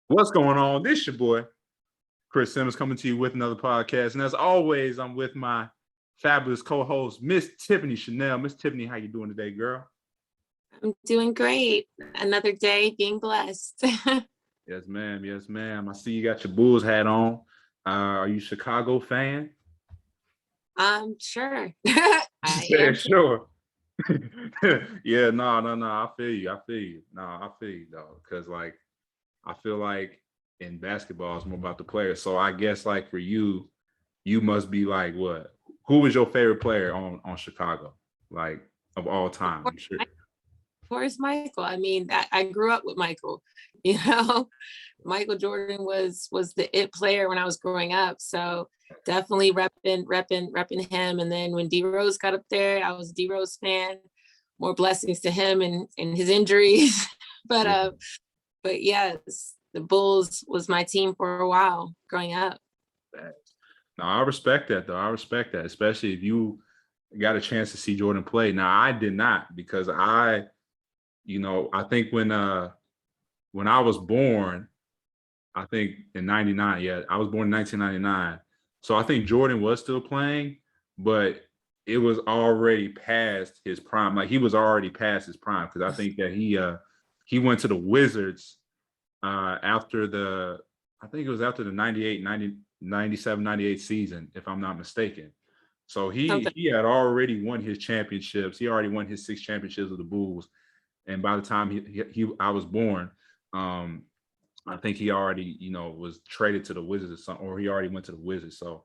What's going on? This your boy, Chris Simmons, coming to you with another podcast. And as always, I'm with my fabulous co-host, Miss Tiffany Chanel. Miss Tiffany, how you doing today, girl? I'm doing great. Another day being blessed. Yes, ma'am. Yes, ma'am. I see you got your Bulls hat on. Are you a Chicago fan? Sure. She I said, am. sure. Yeah, no. I feel you. No, I feel you though. Cause like I feel like in basketball it's more about the players. So I guess like for you, you must be like what? Who was your favorite player on Chicago? Like of all Of time, course, I'm sure. of course, Michael. I mean, I grew up with Michael. You know, Michael Jordan was the it player when I was growing up. So definitely repping him. And then when D Rose got up there, I was a D Rose fan. More blessings to him and his injuries. but Yeah. but yes, the Bulls was my team for a while growing up. No, I respect that though. I respect that, especially if you got a chance to see Jordan play. Now I did not because I think when I was born, I think in 99, yeah, I was born in 1999. So I think Jordan was still playing, but it was already past his prime. Like he was already past his prime because I think that he went to the Wizards after I think it was after the 98, 90, 97, 98 season, if I'm not mistaken. So Something. he had already won his championships. He already won his 6 championships with the Bulls. And by the time I was born, um, I think he already, was traded to the Wizards or something, or he already went to the Wizards. So,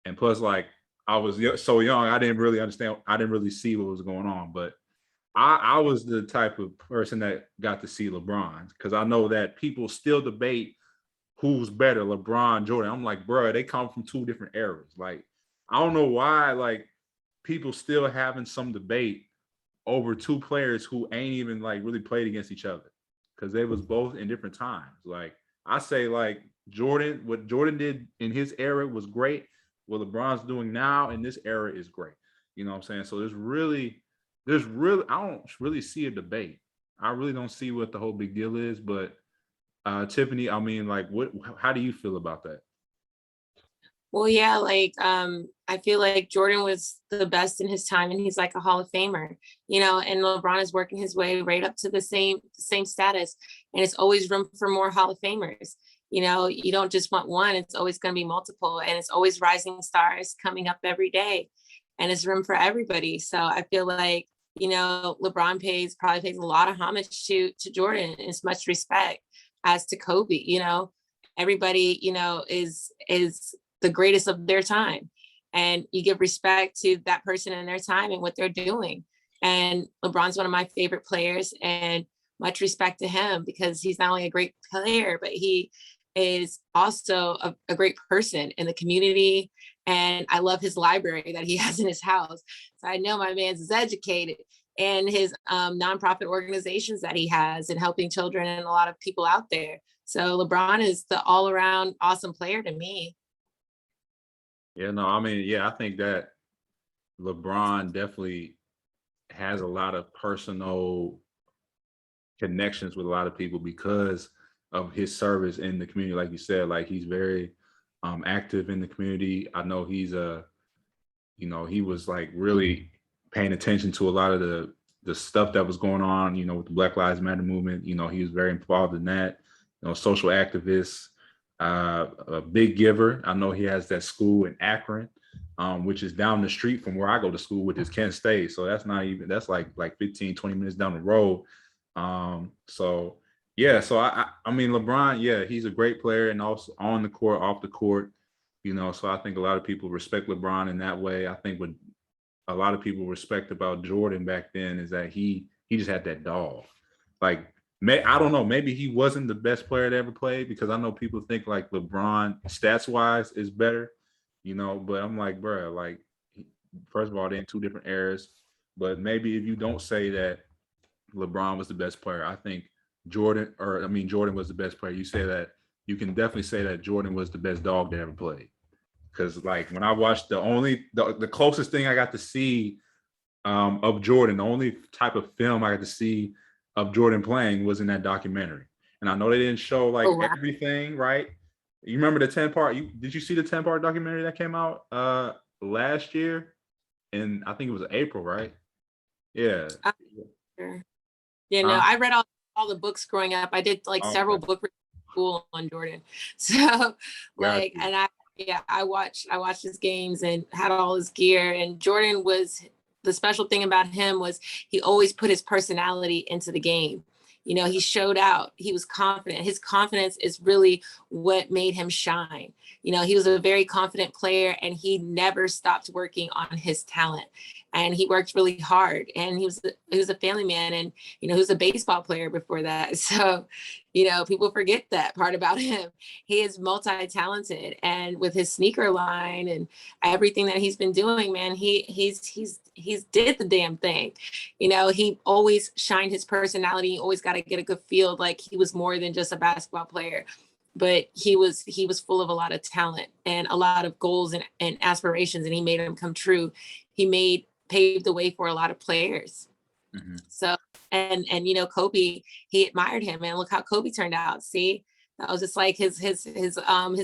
and plus, like, I was so young, I didn't really understand. I didn't really see what was going on. But I was the type of person that got to see LeBron because I know that people still debate who's better, LeBron, Jordan. I'm like, bro, they come from two different eras. Like, I don't know why, like, people still having some debate over two players who ain't even like really played against each other because they was both in different times. Like I say, like Jordan, what Jordan did in his era was great. What LeBron's doing now in this era is great. You know what I'm saying? So there's really, I don't really see a debate. I really don't see what the whole big deal is. But Tiffany, I mean, like, how do you feel about that? Well, yeah, I feel like Jordan was the best in his time and he's like a Hall of Famer, and LeBron is working his way right up to the same status. And it's always room for more Hall of Famers. You don't just want one, it's always going to be multiple and it's always rising stars coming up every day. And it's room for everybody. So I feel like, LeBron probably pays a lot of homage to Jordan and as much respect as to Kobe. Everybody, is the greatest of their time, and you give respect to that person in their time and what they're doing. And LeBron's one of my favorite players, and much respect to him because he's not only a great player, but he is also a great person in the community. And I love his library that he has in his house. So I know my man's is educated, and his nonprofit organizations that he has and helping children and a lot of people out there. So LeBron is the all around awesome player to me. Yeah, no, I mean, yeah, I think that LeBron definitely has a lot of personal connections with a lot of people because of his service in the community. Like you said, like he's very active in the community. I know he was like really paying attention to a lot of the stuff that was going on, with the Black Lives Matter movement. He was very involved in that, social activist, a big giver. I know he has that school in Akron, which is down the street from where I go to school, which is Kent State. So that's like 15, 20 minutes down the road. So yeah, so I mean LeBron, yeah, he's a great player and also on the court, off the court, so I think a lot of people respect LeBron in that way. I think what a lot of people respect about Jordan back then is that he just had that dog. Like I don't know, maybe he wasn't the best player to ever play because I know people think like LeBron stats wise is better, but I'm like, bro, like first of all, they're in two different eras. But maybe if you don't say that LeBron was the best player, I think Jordan was the best player. You say that, you can definitely say that Jordan was the best dog to ever play. Because like when I watched the closest thing I got to see of Jordan, the only type of film I got to see of Jordan playing was in that documentary. and I know they didn't show like Oh, wow. everything, right? You remember the 10-part? Did you see the 10-part documentary that came out last year? And I think it was April, right? Yeah. I'm sure. Yeah, no, Huh? I read all the books growing up. I did like several Okay. book readings in school on Jordan. So Got like, you. and I watched his games and had all his gear. And Jordan was the special thing about him was he always put his personality into the game. He showed out. He was confident. His confidence is really what made him shine. He was a very confident player and he never stopped working on his talent. And he worked really hard. And he was a family man, and he was a baseball player before that. So, people forget that part about him. He is multi-talented, and with his sneaker line and everything that he's been doing, man, he's did the damn thing. He always shined his personality. He always got to get a good feel like he was more than just a basketball player. But he was full of a lot of talent and a lot of goals and aspirations, and he made them come true. He paved the way for a lot of players. Mhm. So, and Kobe, he admired him, and look how Kobe turned out. See, that was just like his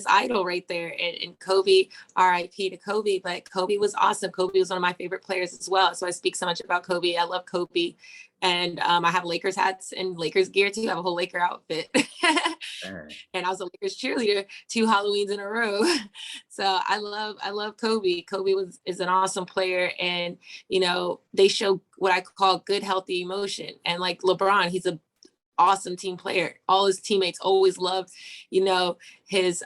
idol right there. And Kobe, R.I.P. to Kobe, but Kobe was awesome. Kobe was one of my favorite players as well. So I speak so much about Kobe. I love Kobe, and I have Lakers hats and Lakers gear too. I have a whole Laker outfit. Dang. And I was a Lakers cheerleader 2 Halloweens in a row. So I love Kobe. Is an awesome player, and they show what I call good, healthy emotion. And like LeBron, he's a awesome team player. All his teammates always loved, his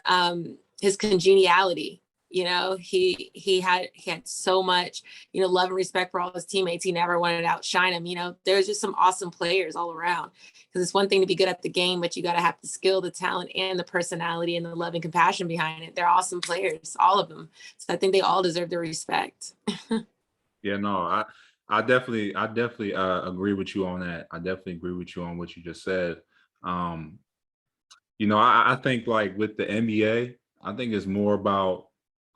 congeniality. He had so much, love and respect for all his teammates. He never wanted to outshine them. There's just some awesome players all around. Because it's one thing to be good at the game, but you got to have the skill, the talent, and the personality and the love and compassion behind it. They're awesome players, all of them. So I think they all deserve the respect. Yeah, no, I definitely agree with you on that. I definitely agree with you on what you just said. Um, I think like with the NBA, I think it's more about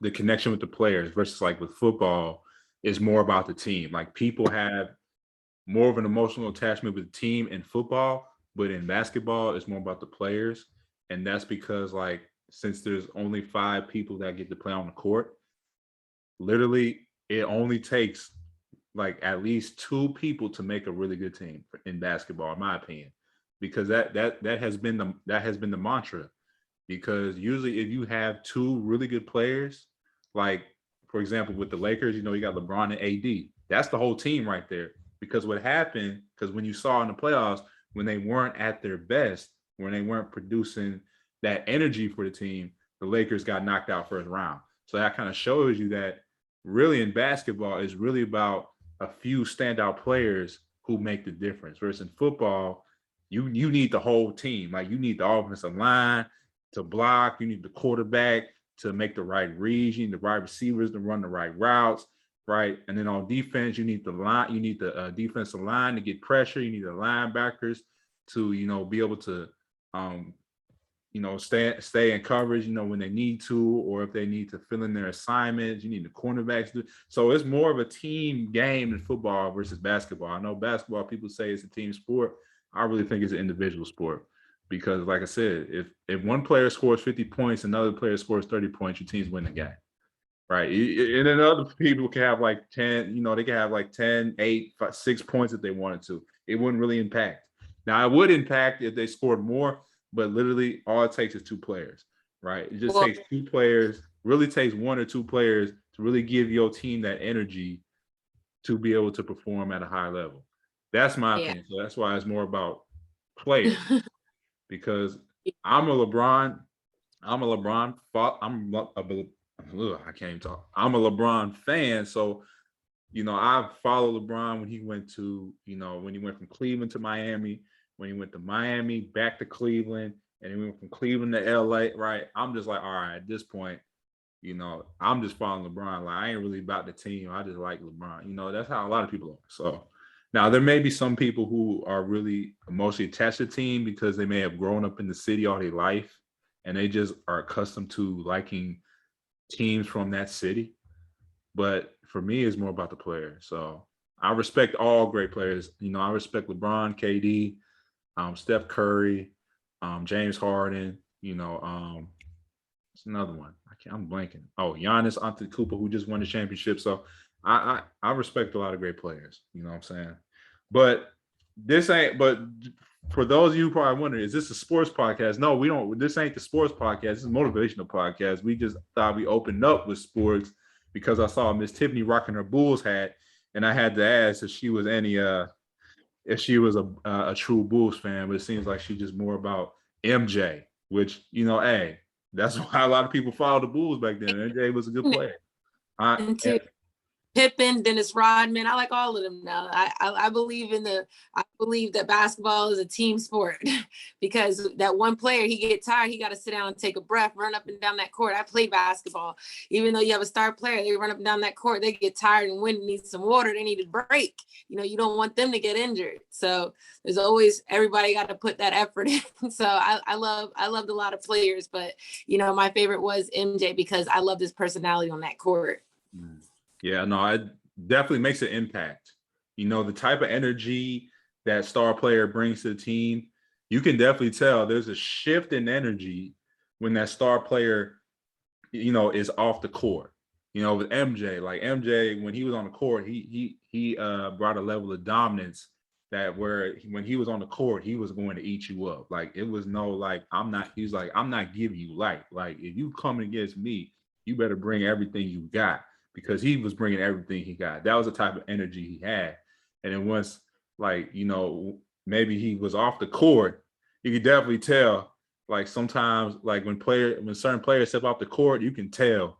the connection with the players versus like with football, it's more about the team. Like people have more of an emotional attachment with the team in football, but in basketball, it's more about the players. And that's because like since there's only 5 people that get to play on the court, literally it only takes like at least 2 people to make a really good team in basketball, in my opinion, because that has been the mantra. Because usually, if you have 2 really good players, like for example with the Lakers, you got LeBron and AD. That's the whole team right there. Because what happened? Because when you saw in the playoffs, when they weren't at their best, when they weren't producing that energy for the team, the Lakers got knocked out first round. So that kind of shows you that really in basketball is really about a few standout players who make the difference. Versus in football, you need the whole team. Like you need the offensive line to block, you need the quarterback to make the right reads, you need the right receivers to run the right routes, right? And then on defense, you need the line, you need the defensive line to get pressure, you need the linebackers to be able to um stay in coverage, when they need to, or if they need to fill in their assignments, you need the cornerbacks to. So it's more of a team game than football versus basketball. I know basketball, people say it's a team sport. I really think it's an individual sport because, like I said, if one player scores 50 points, another player scores 30 points, your team's winning the game. Right. And then other people can have like 10, they can have like 10, 8, 5, 6 points if they wanted to. It wouldn't really impact. Now, it would impact if they scored more, but literally all it takes is 2 players, right? It just Well, takes 2 players, really takes 1 or 2 players to really give your team that energy to be able to perform at a high level. That's my yeah. opinion. So that's why it's more about players because I'm a LeBron I'm a LeBron. I can't even talk. I'm a LeBron fan, so I followed LeBron when he went when he went from Cleveland to Miami, when he went to Miami back to Cleveland, and he went from Cleveland to LA. Right? I'm just like, all right, at this point, I'm just following LeBron. Like I ain't really about the team. I just like LeBron. That's how a lot of people are. So now there may be some people who are really emotionally attached to the team because they may have grown up in the city all their life and they just are accustomed to liking teams from that city. But for me, it's more about the player. So I respect all great players. I respect LeBron, KD, Steph Curry, James Harden, it's another one. I'm blanking. Oh, Giannis Antetokounmpo, who just won the championship. So I respect a lot of great players. You know what I'm saying? But this ain't. But for those of you who probably wondering, is this a sports podcast? No, we don't. This ain't the sports podcast. This is a motivational podcast. We just thought we opened up with sports because I saw Miss Tiffany rocking her Bulls hat, and I had to ask if she was a true Bulls fan. But it seems like she's just more about MJ, which hey. That's why a lot of people followed the Bulls back then. MJ was a good player. And two, Pippen, Dennis Rodman. I like all of them now. I believe that basketball is a team sport because that one player, he get tired, he got to sit down and take a breath, run up and down that court. I played basketball. Even though you have a star player, they run up and down that court, they get tired and when need some water, they need a break. You don't want them to get injured. So there's always, everybody got to put that effort in. So I loved a lot of players, but my favorite was MJ because I love his personality on that court. Yeah, no, it definitely makes an impact. The type of energy that star player brings to the team, you can definitely tell there's a shift in energy when that star player, is off the court. With MJ, like MJ, when he was on the court, he brought a level of dominance that where when he was on the court, he was going to eat you up. Like it was no like I'm not giving you light. Like if you come against me, you better bring everything you got. Because he was bringing everything he got. That was the type of energy he had. And then once, maybe he was off the court, you could definitely tell, like sometimes, like when certain players step off the court, you can tell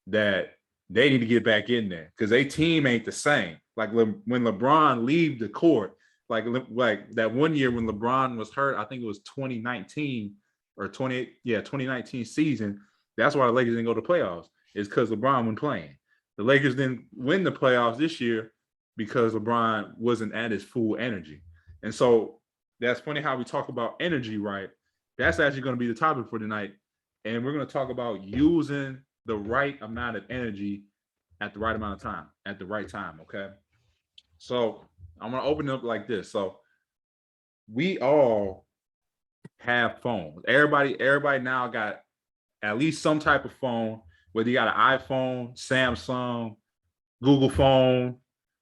that they need to get back in there because their team ain't the same. Like when LeBron leave the court, like that one year when LeBron was hurt, I think it was 2019 or 2019 season. That's why the Lakers didn't go to playoffs. It's because LeBron wasn't playing. The Lakers didn't win the playoffs this year because LeBron wasn't at his full energy. And so that's funny how we talk about energy, right? That's actually going to be the topic for tonight. And we're going to talk about using the right amount of energy at the right amount of time, at the right time, okay? So I'm going to open it up like this. So we all have phones. Everybody now got at least some type of phone, whether you got an iPhone, Samsung, Google phone,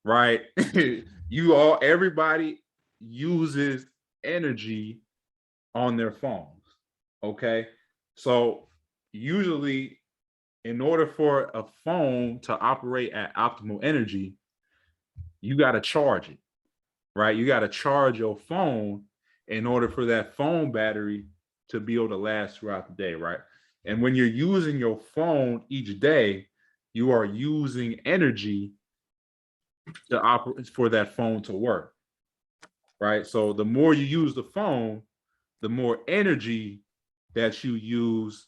right? Everybody uses energy on their phones, okay? So usually in order for a phone to operate at optimal energy, you got to charge it, right? You got to charge your phone in order for that phone battery to be able to last throughout the day, right? And when you're using your phone each day, you are using energy to operate for that phone to work, right? So the more you use the phone, the more energy that you use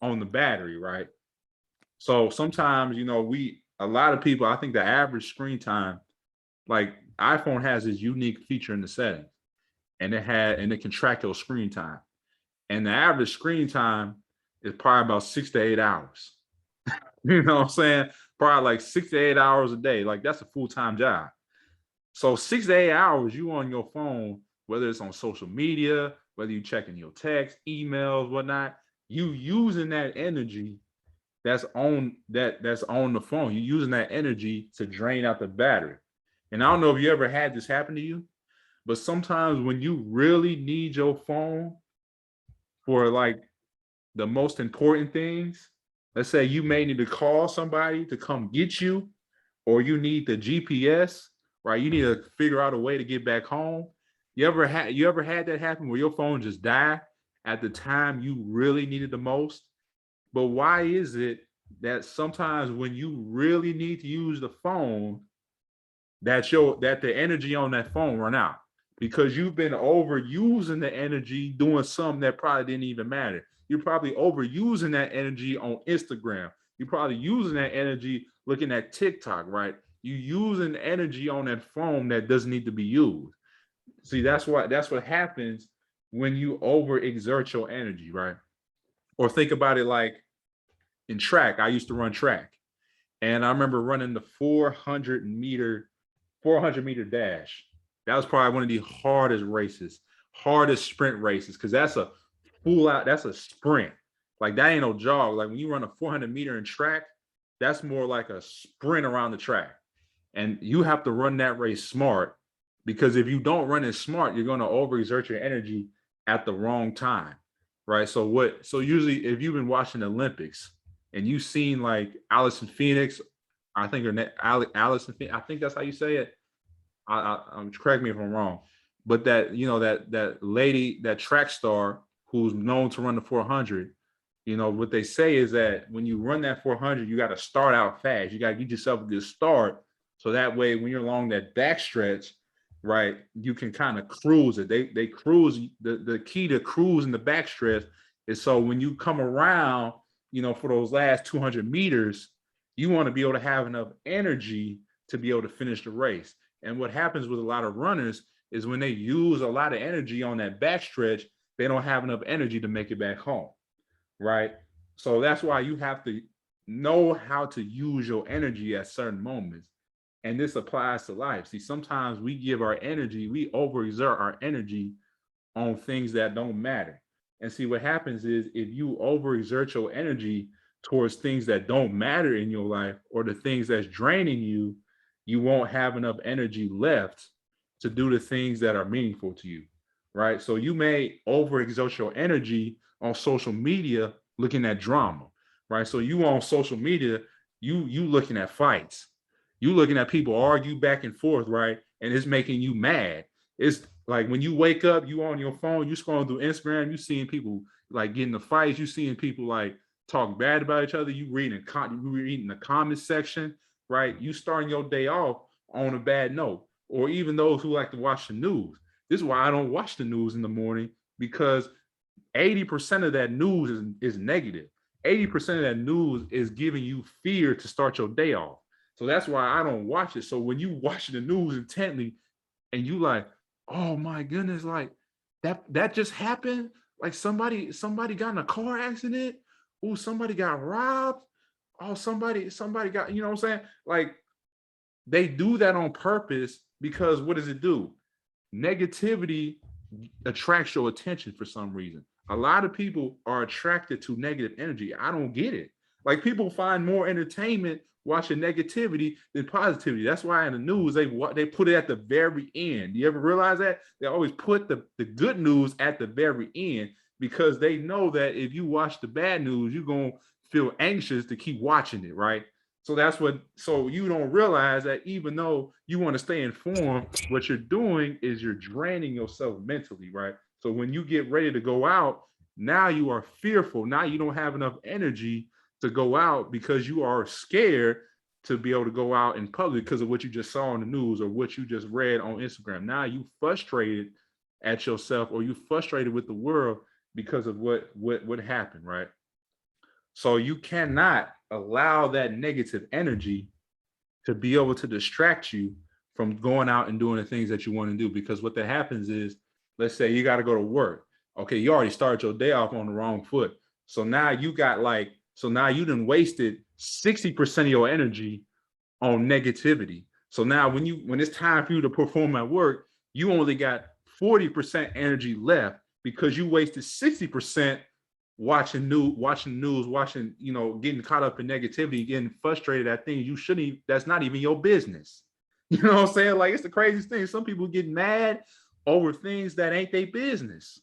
on the battery, right? So sometimes, a lot of people, I think the average screen time, like iPhone has this unique feature in the settings, and it can track your screen time. And the average screen time is probably about 6 to 8 hours. You know what I'm saying? Probably like 6 to 8 hours a day. Like that's a full-time job. So 6 to 8 hours you on your phone, whether it's on social media, whether you checking your text, emails, whatnot, you using that energy that's on the phone. You're using that energy to drain out the battery. And I don't know if you ever had this happen to you, but sometimes when you really need your phone for like the most important things, let's say you may need to call somebody to come get you, or you need the GPS, right? You need to figure out a way to get back home. You ever had that happen where your phone just died at the time you really needed the most? But why is it that sometimes when you really need to use the phone, that the energy on that phone run out? Because you've been overusing the energy doing something that probably didn't even matter. You're probably overusing that energy on Instagram. You're probably using that energy looking at TikTok, right? You're using energy on that phone that doesn't need to be used. See, that's what happens when you overexert your energy, right? Or think about it like in track. I used to run track, and I remember running the 400-meter dash. That was probably one of the hardest sprint races, because that's a full out, that's a sprint. Like that ain't no jog. Like when you run a 400-meter in track, that's more like a sprint around the track. And you have to run that race smart, because if you don't run it smart, you're going to overexert your energy at the wrong time. Right. So usually if you've been watching the Olympics and you've seen like Allison Phoenix, I think her name Allison, I think that's how you say it. Correct me if I'm wrong, but that, you know, that lady, that track star who's known to run the 400, you know, what they say is that when you run that 400, you got to start out fast. You got to get yourself a good start, so that way when you're along that back stretch, right, you can kind of cruise it. They cruise. The key to cruising the back stretch is so when you come around, you know, for those last 200 meters, you want to be able to have enough energy to be able to finish the race. And what happens with a lot of runners is when they use a lot of energy on that backstretch, they don't have enough energy to make it back home, right? So that's why you have to know how to use your energy at certain moments. And this applies to life. See, sometimes we give our energy, we overexert our energy on things that don't matter. And see, what happens is if you overexert your energy towards things that don't matter in your life, or the things that's draining you, you won't have enough energy left to do the things that are meaningful to you, right? So you may overexert your energy on social media looking at drama, right? So you on social media, you looking at fights, you looking at people argue back and forth, right? And it's making you mad. It's like when you wake up, you on your phone, you scrolling through Instagram, you seeing people like getting the fights, you seeing people like talk bad about each other, you reading the comment section, right? You starting your day off on a bad note. Or even those who like to watch the news. This is why I don't watch the news in the morning, because 80% of that news is negative. 80% of that news is giving you fear to start your day off. So that's why I don't watch it. So when you watch the news intently and you like, oh my goodness, like that just happened. Like somebody got in a car accident. Oh, somebody got robbed. Oh, somebody got, you know what I'm saying? Like they do that on purpose, because what does it do? Negativity attracts your attention for some reason. A lot of people are attracted to negative energy. I don't get it. Like people find more entertainment watching negativity than positivity. That's why in the news they put it at the very end. You ever realize that? They always put the good news at the very end, because they know that if you watch the bad news, you're going to feel anxious to keep watching it, right? So you don't realize that even though you want to stay informed, what you're doing is you're draining yourself mentally, right? So when you get ready to go out, now you are fearful. Now you don't have enough energy to go out, because you are scared to be able to go out in public because of what you just saw on the news or what you just read on Instagram. Now you frustrated at yourself, or you frustrated with the world because of what happened, right? So you cannot allow that negative energy to be able to distract you from going out and doing the things that you want to do. Because what that happens is, let's say you got to go to work. Okay, you already started your day off on the wrong foot. So now you done wasted 60% of your energy on negativity. So now when it's time for you to perform at work, you only got 40% energy left, because you wasted 60% watching news, getting caught up in negativity, getting frustrated at things you shouldn't, that's not even your business. You know what I'm saying? Like, it's the craziest thing. Some people get mad over things that ain't their business.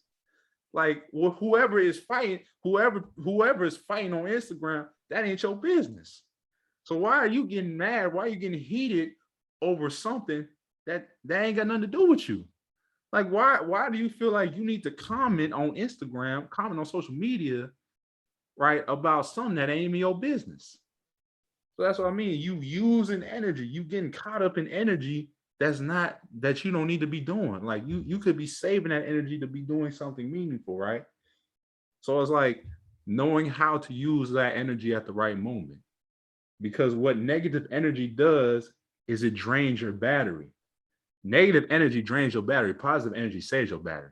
Like, well, whoever is fighting on Instagram, that ain't your business. So why are you getting mad? Why are you getting heated over something that ain't got nothing to do with you? Like, why do you feel like you need to comment on Instagram, comment on social media, right, about something that ain't even your business? So that's what I mean. You using energy, you getting caught up in energy that you don't need to be doing. Like you could be saving that energy to be doing something meaningful, right? So it's like knowing how to use that energy at the right moment. Because what negative energy does is it drains your battery. Negative energy drains your battery. Positive energy saves your battery.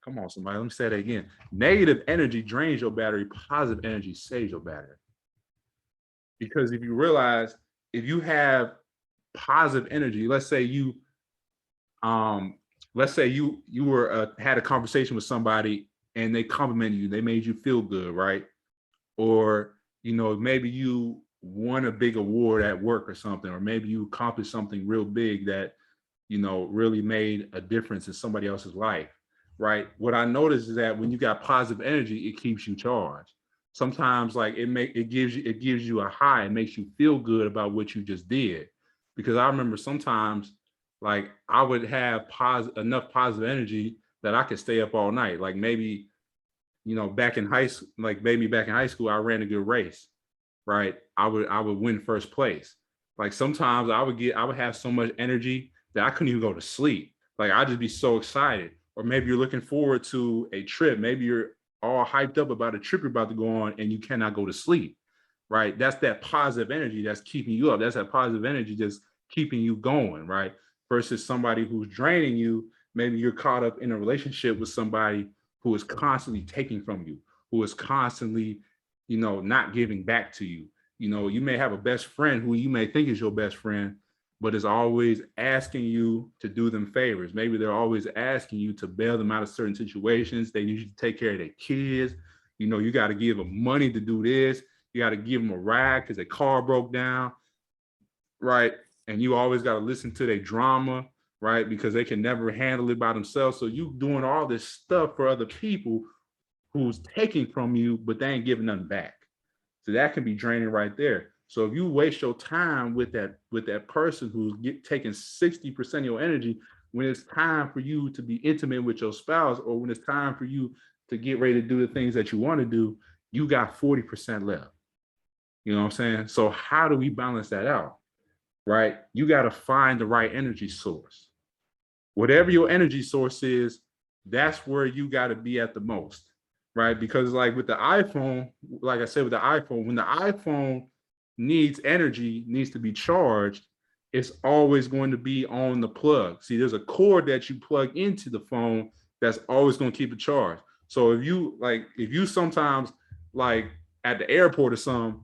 Come on, somebody. Let me say that again. Negative energy drains your battery. Positive energy saves your battery. Because if you realize, if you have positive energy, let's say you were had a conversation with somebody and they complimented you, they made you feel good, right? Or, you know, maybe you won a big award at work or something, or maybe you accomplished something real big that, you know, really made a difference in somebody else's life, right? What I noticed is that when you got positive energy, it keeps you charged. Sometimes like it gives you a high, it makes you feel good about what you just did. Because I remember sometimes like I would have enough positive energy that I could stay up all night. Like maybe, you know, back in high school, like maybe back in high school, I ran a good race, right? I would win first place. Like sometimes I would have so much energy that I couldn't even go to sleep. Like I'd just be so excited. Or maybe you're looking forward to a trip. Maybe you're all hyped up about a trip you're about to go on and you cannot go to sleep, right? That's that positive energy that's keeping you up. That's that positive energy just keeping you going, right? Versus somebody who's draining you. Maybe you're caught up in a relationship with somebody who is constantly taking from you, who is constantly, you know, not giving back to you. You know, you may have a best friend who you may think is your best friend, but is always asking you to do them favors. Maybe they're always asking you to bail them out of certain situations. They need you to take care of their kids. You know, you got to give them money to do this. You got to give them a ride because their car broke down, right? And you always got to listen to their drama, right? Because they can never handle it by themselves. So you doing all this stuff for other people who's taking from you, but they ain't giving nothing back. So that can be draining right there. So if you waste your time with that person who's taking 60% of your energy, when it's time for you to be intimate with your spouse, or when it's time for you to get ready to do the things that you want to do, you got 40% left. You know what I'm saying? So how do we balance that out? Right? You got to find the right energy source. Whatever your energy source is, that's where you got to be at the most, right? Because like with the iPhone, like I said, with the iPhone, when the iPhone needs energy, needs to be charged, it's always going to be on the plug. See, there's a cord that you plug into the phone that's always going to keep it charged. So if you sometimes like at the airport or something,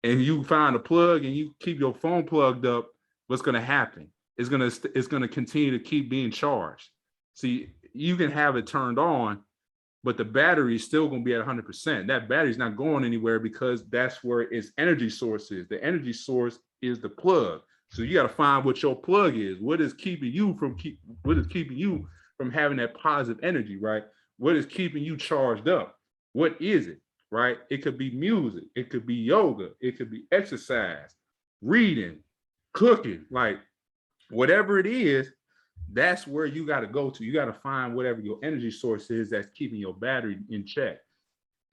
and you find a plug and you keep your phone plugged up, what's going to happen? It's gonna continue to keep being charged. See, you can have it turned on, but the battery is still going to be at 100%. That battery's not going anywhere because that's where its energy source is. The energy source is the plug. So you got to find what your plug is. What is keeping you from having that positive energy, right? What is keeping you charged up? What is it, right? It could be music, it could be yoga, it could be exercise, reading, cooking, like whatever it is, that's where you got to go to. You got to find whatever your energy source is that's keeping your battery in check.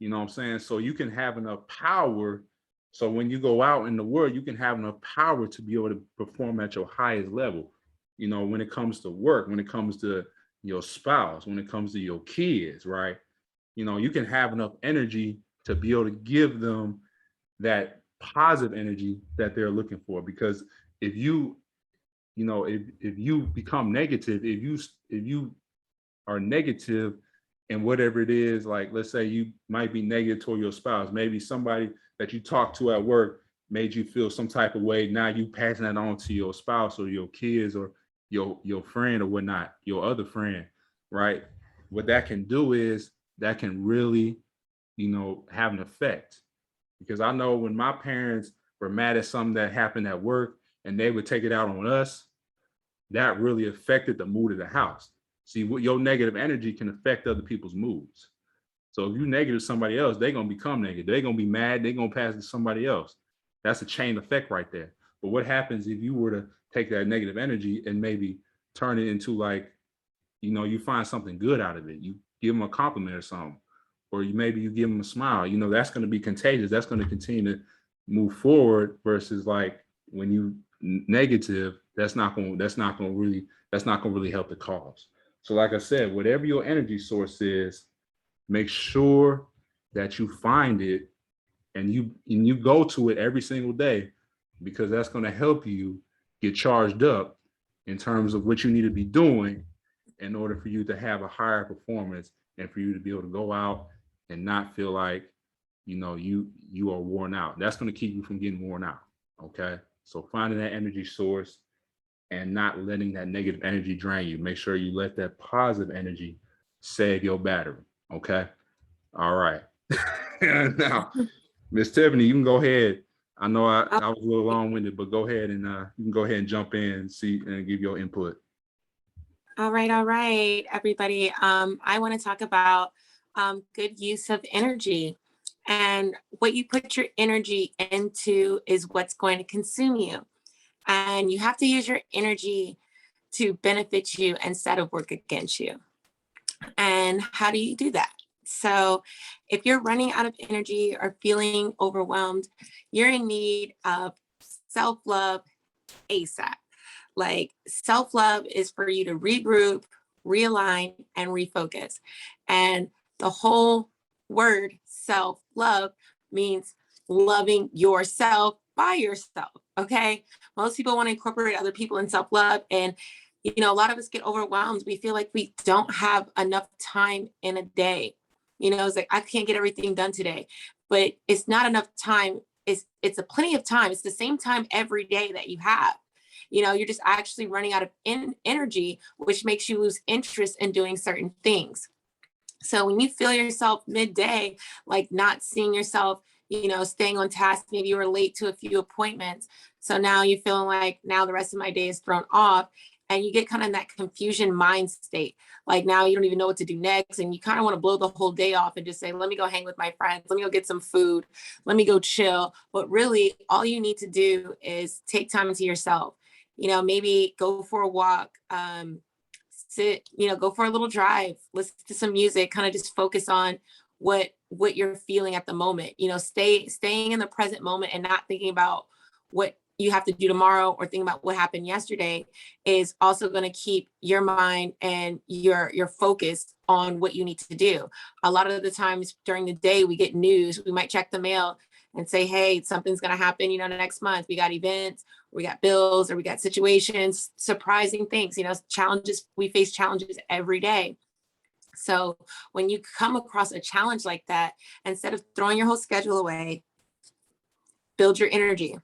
You know what I'm saying? So you can have enough power. So when you go out in the world, you can have enough power to be able to perform at your highest level. You know, when it comes to work, when it comes to your spouse, when it comes to your kids, right? You know, you can have enough energy to be able to give them that positive energy that they're looking for. Because if you if you become negative, if you are negative and whatever it is, like let's say you might be negative toward your spouse, maybe somebody that you talked to at work made you feel some type of way. Now you passing that on to your spouse or your kids or your friend or whatnot, your other friend, right? What that can do is that can really, have an effect. Because I know when my parents were mad at something that happened at work and they would take it out on us, that really affected the mood of the house. See, what your negative energy can affect other people's moods. So if you negative somebody else, they're gonna become negative. They're gonna be mad. They're gonna pass it to somebody else. That's a chain effect right there. But what happens if you were to take that negative energy and maybe turn it into like, you find something good out of it. You give them a compliment or something, or maybe you give them a smile. That's going to be contagious. That's going to continue to move forward. Versus like when you negative, that's not going to really help the cause. So like I said, whatever your energy source is, make sure that you find it and you go to it every single day, because that's going to help you get charged up in terms of what you need to be doing in order for you to have a higher performance and for you to be able to go out and not feel like you are worn out. That's going to keep you from getting worn out. Okay, so finding that energy source and not letting that negative energy drain you. Make sure you let that positive energy save your battery. Okay, All right. Now, Miss Tiffany, you can go ahead. I know I was a little long-winded, but go ahead and you can go ahead and jump in and see and give your input. All right, everybody. I want to talk about good use of energy. And what you put your energy into is what's going to consume you. And you have to use your energy to benefit you instead of work against you. And how do you do that? So, if you're running out of energy or feeling overwhelmed, you're in need of self love ASAP. Like, self love is for you to regroup, realign, and refocus. And the whole word self love means loving yourself by yourself. Okay. Most people want to incorporate other people in self love. And, a lot of us get overwhelmed. We feel like we don't have enough time in a day. It's like, I can't get everything done today, but it's not enough time. It's a plenty of time. It's the same time every day that you have. You're just actually running out of energy, which makes you lose interest in doing certain things. So when you feel yourself midday, like not seeing yourself, staying on task, maybe you were late to a few appointments. So now you're feeling like now the rest of my day is thrown off. And you get kind of in that confusion mind state. Like now you don't even know what to do next. And you kind of want to blow the whole day off and just say, let me go hang with my friends. Let me go get some food. Let me go chill. But really, all you need to do is take time into yourself. Maybe go for a walk, sit, go for a little drive, listen to some music, kind of just focus on what you're feeling at the moment. Staying in the present moment and not thinking about what you have to do tomorrow or think about what happened yesterday is also going to keep your mind and your focus on what you need to do. A lot of the times during the day we get news, we might check the mail and say, hey, something's going to happen, next month. We got events, we got bills, or we got situations, surprising things, challenges. We face challenges every day. So when you come across a challenge like that, instead of throwing your whole schedule away, build your energy.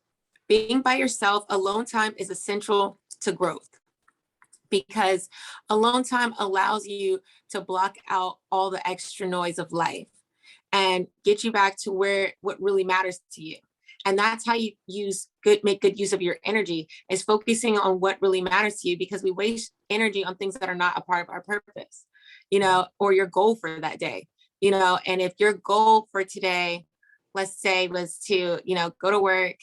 Being by yourself, alone time is essential to growth because alone time allows you to block out all the extra noise of life and get you back to what really matters to you. And that's how you make good use of your energy, is focusing on what really matters to you, because we waste energy on things that are not a part of our purpose, or your goal for that day, and if your goal for today, let's say, was to, go to work,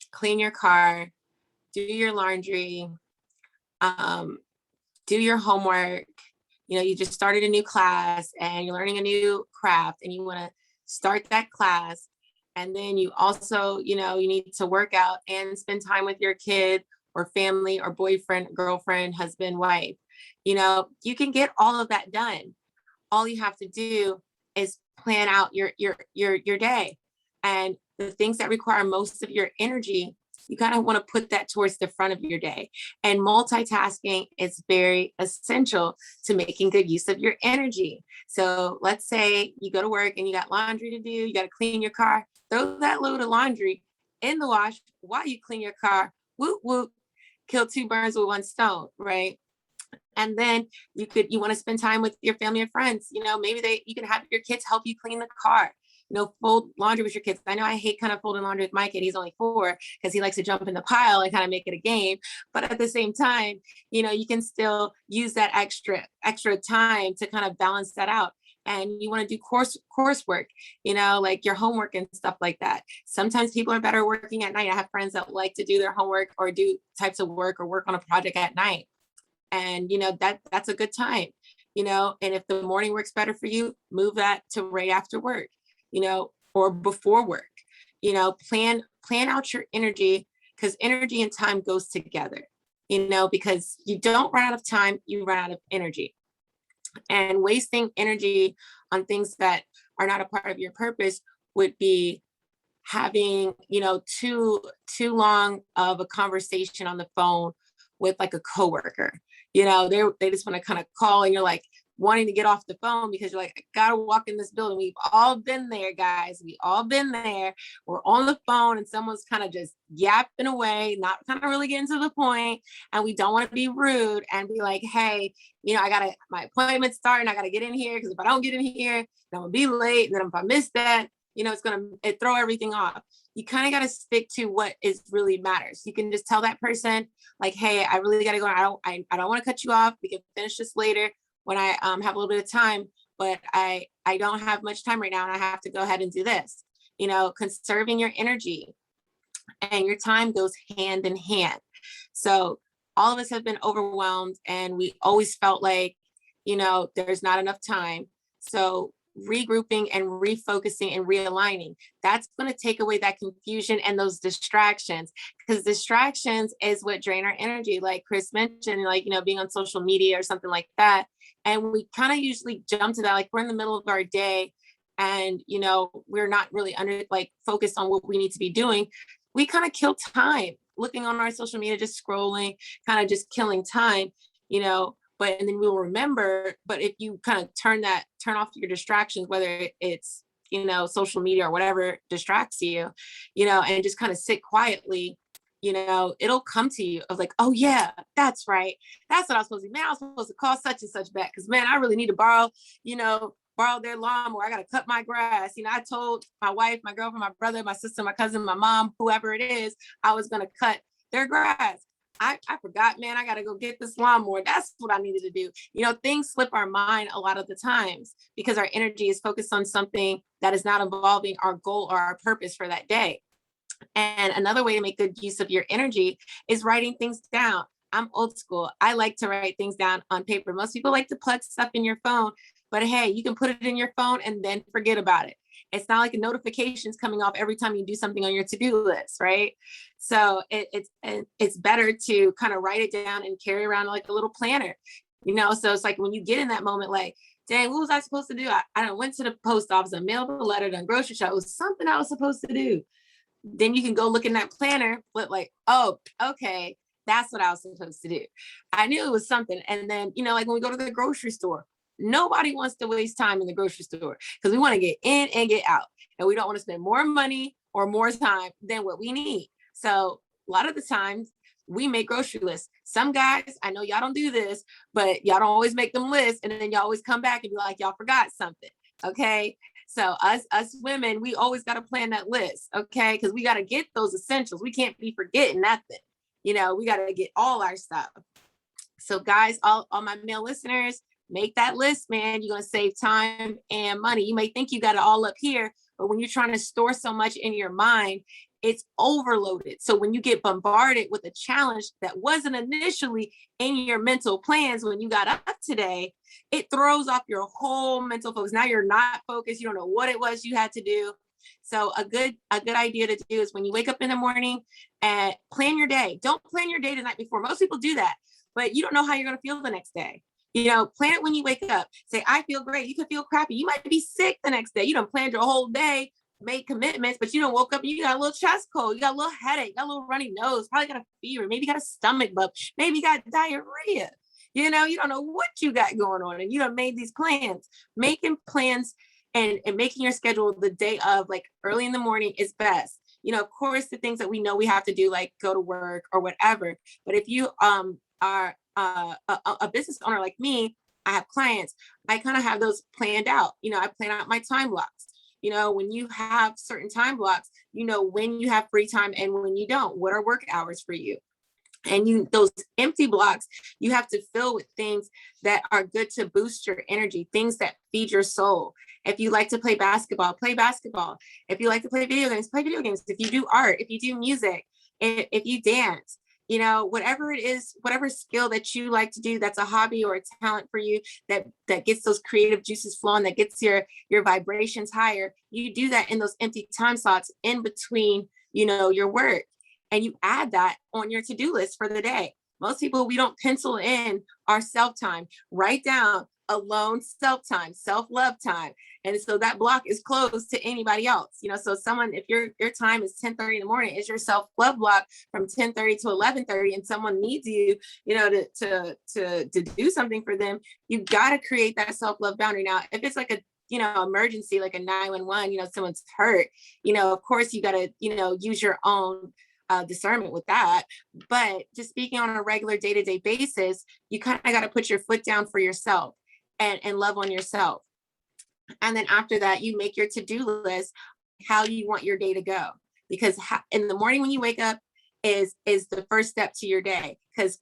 clean your car, do your laundry, do your homework, you just started a new class and you're learning a new craft and you want to start that class. And then you also, you need to work out and spend time with your kid or family or boyfriend, girlfriend, husband, wife. You can get all of that done. All you have to do is plan out your day. And the things that require most of your energy, you kind of want to put that towards the front of your day. And multitasking is very essential to making good use of your energy. So let's say you go to work and you got laundry to do, you got to clean your car, throw that load of laundry in the wash while you clean your car. Whoop, whoop, kill two birds with one stone, right? And then you want to spend time with your family and friends. Maybe you can have your kids help you clean the car, fold laundry with your kids. I know I hate kind of folding laundry with my kid. He's only 4 because he likes to jump in the pile and kind of make it a game. But at the same time, you can still use that extra time to kind of balance that out. And you want to do coursework, like your homework and stuff like that. Sometimes people are better working at night. I have friends that like to do their homework or do types of work or work on a project at night. And, that's a good time, and if the morning works better for you, move that to right after work, or before work, plan out your energy, because energy and time goes together, because you don't run out of time, you run out of energy. And wasting energy on things that are not a part of your purpose would be having, too long of a conversation on the phone with like a coworker. They just want to kind of call and you're like, wanting to get off the phone because you're like, I gotta walk in this building. We've all been there, guys. We all been there. We're on the phone and someone's kind of just yapping away, not kind of really getting to the point, and we don't want to be rude and be like, hey, I gotta, my appointment's starting, I gotta get in here, because if I don't get in here, then I'm gonna be late, and then if I miss that, it's gonna throw everything off. You kind of gotta stick to what is really matters. You can just tell that person like, hey, I really gotta go. I don't want to cut you off. We can finish this later when I have a little bit of time, but I don't have much time right now, and I have to go ahead and do this. Conserving your energy and your time goes hand in hand. So all of us have been overwhelmed, and we always felt like, there's not enough time. So regrouping and refocusing and realigning, that's going to take away that confusion and those distractions, because distractions is what drain our energy, like Chris mentioned, like, being on social media or something like that. And we kind of usually jump to that, like we're in the middle of our day and, we're not really focused on what we need to be doing. We kind of kill time looking on our social media, just scrolling, kind of just killing time, and then we'll remember. But if you kind of turn off your distractions, whether it's, social media or whatever distracts you, and just kind of sit quietly, it'll come to you of like, oh yeah, that's right. That's what I was supposed to do. Man, I was supposed to call such and such back, because man, I really need to borrow their lawnmower. I got to cut my grass. I told my wife, my girlfriend, my brother, my sister, my cousin, my mom, whoever it is, I was going to cut their grass. I forgot, man, I got to go get this lawnmower. That's what I needed to do. Things slip our mind a lot of the times because our energy is focused on something that is not involving our goal or our purpose for that day. And another way to make good use of your energy is writing things down. I'm old school. I like to write things down on paper. Most people like to plug stuff in your phone, but hey, you can put it in your phone and then forget about it. It's not like a notification's coming off every time you do something on your to-do list, right? So it's better to kind of write it down and carry around like a little planner, So it's like when you get in that moment, like, dang, what was I supposed to do? I went to the post office, I mailed a letter, done grocery shop. It was something I was supposed to do. Then you can go look in that planner, but like, oh, okay, that's what I was supposed to do. I knew it was something. And then, like when we go to the grocery store, nobody wants to waste time in the grocery store because we want to get in and get out. And we don't want to spend more money or more time than what we need. So a lot of the times we make grocery lists. Some guys, I know y'all don't do this, but y'all don't always make them lists. And then y'all always come back and be like, y'all forgot something. Okay. So us women, we always got to plan that list. Okay. Because we got to get those essentials. We can't be forgetting nothing. We got to get all our stuff. So guys, all my male listeners, make that list, man. You're going to save time and money. You may think you got it all up here, but when you're trying to store so much in your mind, it's overloaded. So when you get bombarded with a challenge that wasn't initially in your mental plans when you got up today, it throws off your whole mental focus. Now you're not focused. You don't know what it was you had to do. So a good idea to do is when you wake up in the morning and plan your day. Don't plan your day the night before. Most people do that, but you don't know how you're going to feel the next day. Plan it when you wake up. Say, I feel great. You could feel crappy. You might be sick the next day. You don't plan your whole day, made commitments, but you don't woke up and you got a little chest cold. You got a little headache, got a little runny nose, probably got a fever, maybe got a stomach bug, maybe you got diarrhea. You don't know what you got going on, and you done made these plans. Making plans and making your schedule the day of, like early in the morning, is best. Of course, the things that we know we have to do, like go to work or whatever. But if you are a business owner like me, I have clients, I kind of have those planned out. I plan out my time blocks. When you have certain time blocks, when you have free time and when you don't, what are work hours for you? And those empty blocks, you have to fill with things that are good to boost your energy, things that feed your soul. If you like to play basketball, play basketball. If you like to play video games, play video games. If you do art, if you do music, if you dance, whatever it is, whatever skill that you like to do, that's a hobby or a talent for you, that gets those creative juices flowing, that gets your vibrations higher. You do that in those empty time slots in between, your work. And you add that on your to-do list for the day. Most people, we don't pencil in our self-time. Write down alone self-time, self-love time. And so that block is closed to anybody else. So someone, if your time is 10:30 in the morning, is your self-love block from 10:30 to 11:30, and someone needs you, to do something for them, you've got to create that self-love boundary. Now, if it's like a emergency, like a 911, someone's hurt, of course you got to, use your own discernment with that. But just speaking on a regular day-to-day basis, you kind of got to put your foot down for yourself and love on yourself. And then after that, you make your to-do list, how you want your day to go. Because in the morning when you wake up is the first step to your day. Because